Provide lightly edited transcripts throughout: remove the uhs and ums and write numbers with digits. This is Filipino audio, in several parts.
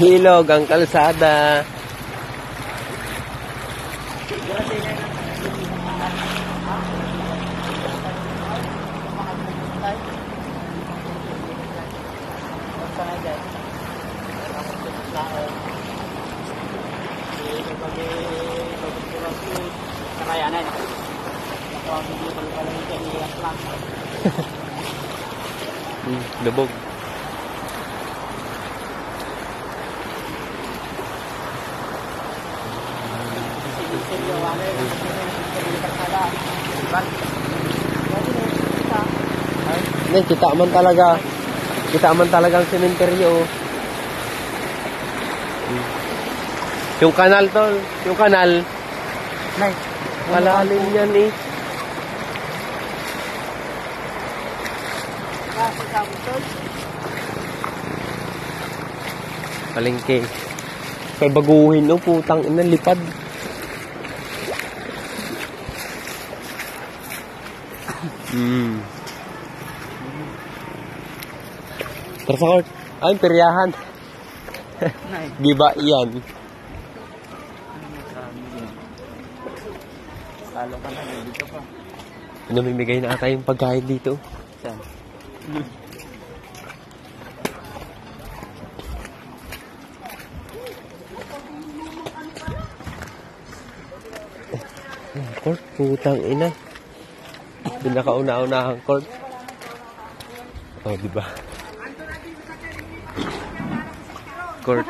Hilog ang kalsada. Lubog. Kita man talaga. Kita man talagang sementeryo. Yung kanal tol, yung kanal. Nay, malalim yan eh. Palengke. Kay baguhin no, putang ina, lipad. Tara sa court. Ay, peryahan. Giba yan. Talo ka na, dito pa. Namimigay na ata yung pagkain dito. Saan? Court, putang ina. Pinakauna-unahang court. Oh, di ba? Court.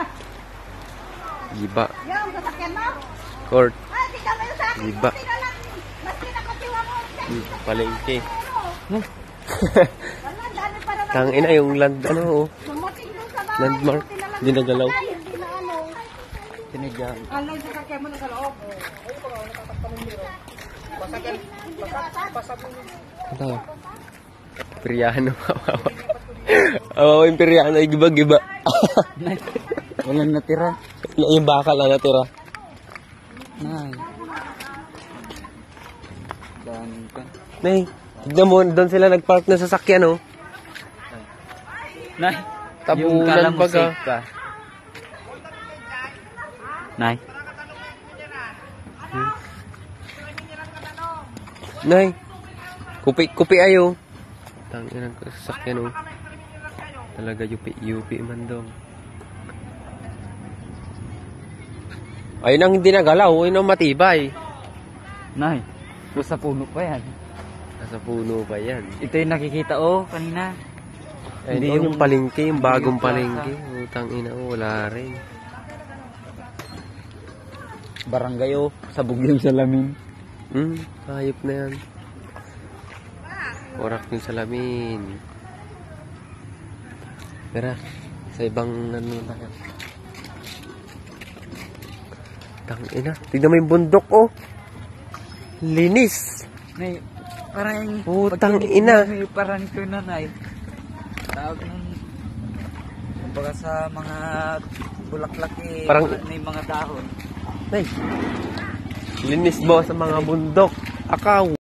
Giba. Court. Giba. Palengke. Tang ina yung land ano oh. Landmark. Hindi nagalaw. Tinigyan. Ito. Peryahan na mawawa. Oo, yung peryahan ay giba-giba. Walang natira. Yung bakal na natira. Nay. Dami pa. Nay, tignan mo, doon sila nagpark na sasakyan oh. Nay. Tabunan pa ka. Nay. Nay, kupi ayo. Tanginan ko sasakyan oh. Talaga yupi man dong. Ayun ang hindi nagalaw, ayun ang matibay. Nay, sa puno pa yan. Nasa puno pa yan. Ito yung nakikita kanina. Hindi yung palengke, yung bagong palengke. Utang ina wala rin. Barangay sabog yung salamin. Hayop na yan. Orak yung salamin. Tara, sa ibang tayo. Tangina, tignan mo yung bundok linis. Nay, parang putang ina. Parang ito na nay. Tawag ng kumbaga sa mga bulaklak parang may mga dahon. Nay, linis ba sa mga bundok? Akaw.